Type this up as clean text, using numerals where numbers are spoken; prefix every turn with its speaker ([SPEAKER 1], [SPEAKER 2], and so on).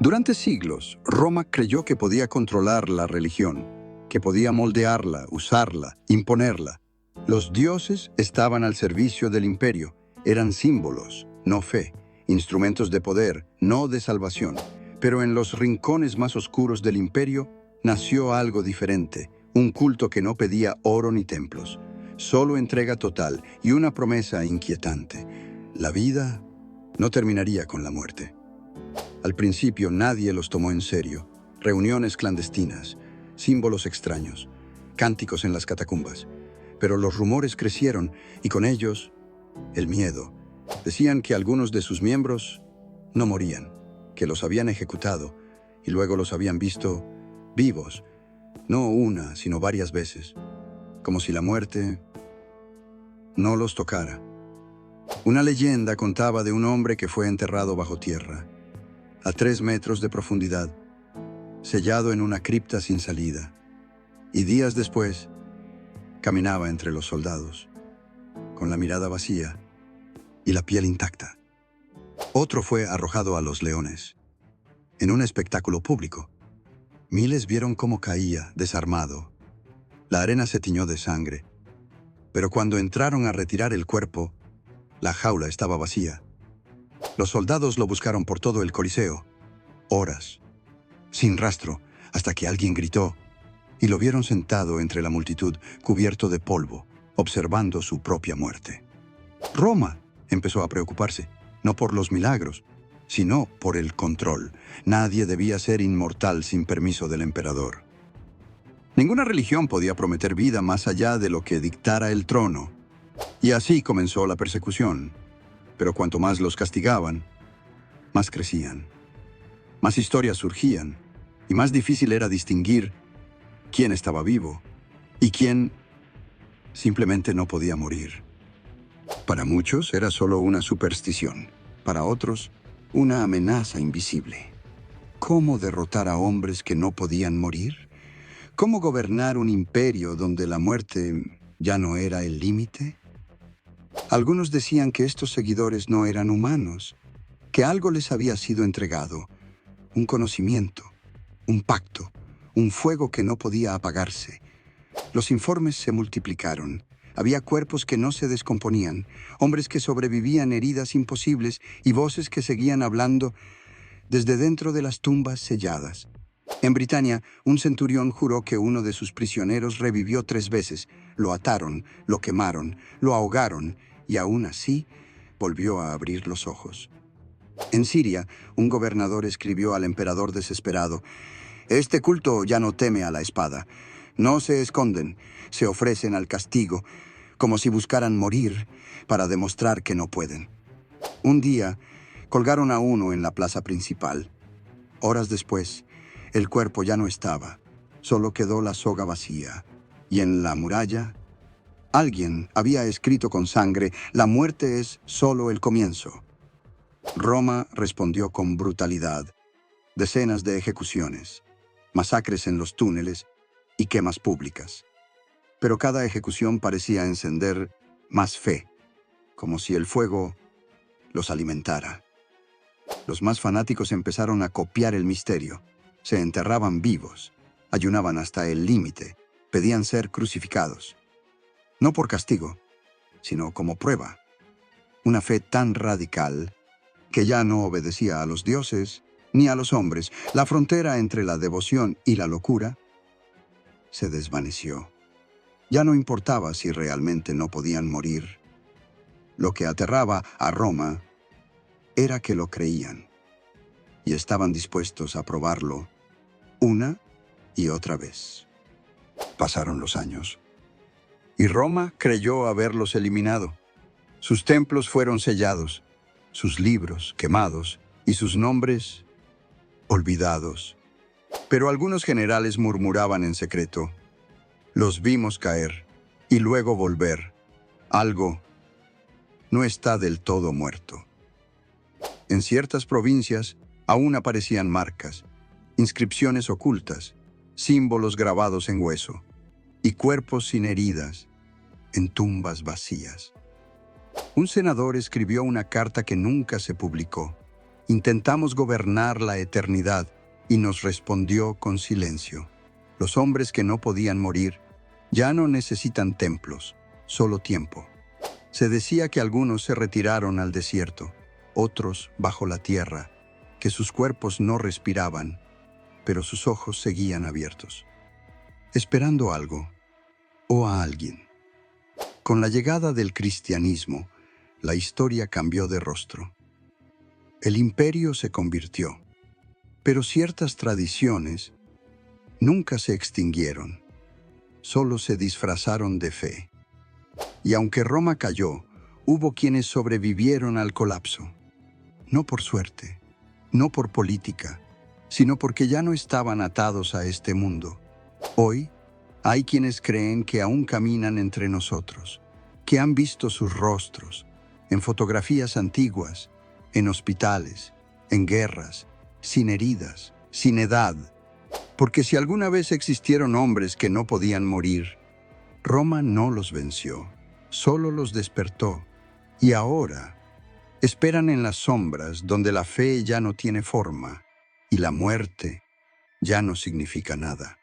[SPEAKER 1] Durante siglos, Roma creyó que podía controlar la religión, que podía moldearla, usarla, imponerla. Los dioses estaban al servicio del imperio, eran símbolos, no fe, instrumentos de poder, no de salvación. Pero en los rincones más oscuros del imperio nació algo diferente, un culto que no pedía oro ni templos, solo entrega total y una promesa inquietante. La vida no terminaría con la muerte. Al principio nadie los tomó en serio. Reuniones clandestinas, símbolos extraños, cánticos en las catacumbas. Pero los rumores crecieron y con ellos el miedo. Decían que algunos de sus miembros no morían, que los habían ejecutado y luego los habían visto vivos, no una, sino varias veces, como si la muerte no los tocara. Una leyenda contaba de un hombre que fue enterrado bajo tierra, a 3 metros de profundidad, sellado en una cripta sin salida, y días después caminaba entre los soldados, con la mirada vacía y la piel intacta. Otro fue arrojado a los leones, en un espectáculo público. Miles vieron cómo caía, desarmado. La arena se tiñó de sangre, pero cuando entraron a retirar el cuerpo, la jaula estaba vacía. Los soldados lo buscaron por todo el Coliseo, horas, sin rastro, hasta que alguien gritó, y lo vieron sentado entre la multitud, cubierto de polvo, observando su propia muerte. Roma empezó a preocuparse, no por los milagros, sino por el control. Nadie debía ser inmortal sin permiso del emperador. Ninguna religión podía prometer vida más allá de lo que dictara el trono. Y así comenzó la persecución. Pero cuanto más los castigaban, más crecían. Más historias surgían, y más difícil era distinguir quién estaba vivo y quién simplemente no podía morir. Para muchos era solo una superstición, para otros una amenaza invisible. ¿Cómo derrotar a hombres que no podían morir? ¿Cómo gobernar un imperio donde la muerte ya no era el límite? Algunos decían que estos seguidores no eran humanos, que algo les había sido entregado, un conocimiento, un pacto, un fuego que no podía apagarse. Los informes se multiplicaron. Había cuerpos que no se descomponían, hombres que sobrevivían heridas imposibles y voces que seguían hablando desde dentro de las tumbas selladas. En Britania, un centurión juró que uno de sus prisioneros revivió 3 veces. Lo ataron, lo quemaron, lo ahogaron y aún así volvió a abrir los ojos. En Siria, un gobernador escribió al emperador desesperado: «Este culto ya no teme a la espada. No se esconden, se ofrecen al castigo, como si buscaran morir para demostrar que no pueden». Un día, colgaron a uno en la plaza principal. Horas después, el cuerpo ya no estaba, solo quedó la soga vacía. Y en la muralla, alguien había escrito con sangre: «La muerte es solo el comienzo». Roma respondió con brutalidad. Decenas de ejecuciones, masacres en los túneles y quemas públicas. Pero cada ejecución parecía encender más fe, como si el fuego los alimentara. Los más fanáticos empezaron a copiar el misterio. Se enterraban vivos, ayunaban hasta el límite, pedían ser crucificados. No por castigo, sino como prueba. Una fe tan radical que ya no obedecía a los dioses ni a los hombres. La frontera entre la devoción y la locura se desvaneció. Ya no importaba si realmente no podían morir. Lo que aterraba a Roma era que lo creían y estaban dispuestos a probarlo una y otra vez. Pasaron los años y Roma creyó haberlos eliminado. Sus templos fueron sellados, sus libros quemados y sus nombres olvidados. Pero algunos generales murmuraban en secreto: «Los vimos caer y luego volver. Algo no está del todo muerto». En ciertas provincias aún aparecían marcas, inscripciones ocultas, símbolos grabados en hueso y cuerpos sin heridas en tumbas vacías. Un senador escribió una carta que nunca se publicó. Intentamos gobernar la eternidad y nos respondió con silencio. Los hombres que no podían morir ya no necesitan templos, solo tiempo. Se decía que algunos se retiraron al desierto, otros bajo la tierra, que sus cuerpos no respiraban, pero sus ojos seguían abiertos, esperando algo o a alguien. Con la llegada del cristianismo, la historia cambió de rostro. El imperio se convirtió, pero ciertas tradiciones nunca se extinguieron, solo se disfrazaron de fe. Y aunque Roma cayó, hubo quienes sobrevivieron al colapso, no por suerte, no por política, sino porque ya no estaban atados a este mundo. Hoy, hay quienes creen que aún caminan entre nosotros, que han visto sus rostros en fotografías antiguas, en hospitales, en guerras, sin heridas, sin edad. Porque si alguna vez existieron hombres que no podían morir, Roma no los venció, solo los despertó. Y ahora esperan en las sombras donde la fe ya no tiene forma y la muerte ya no significa nada.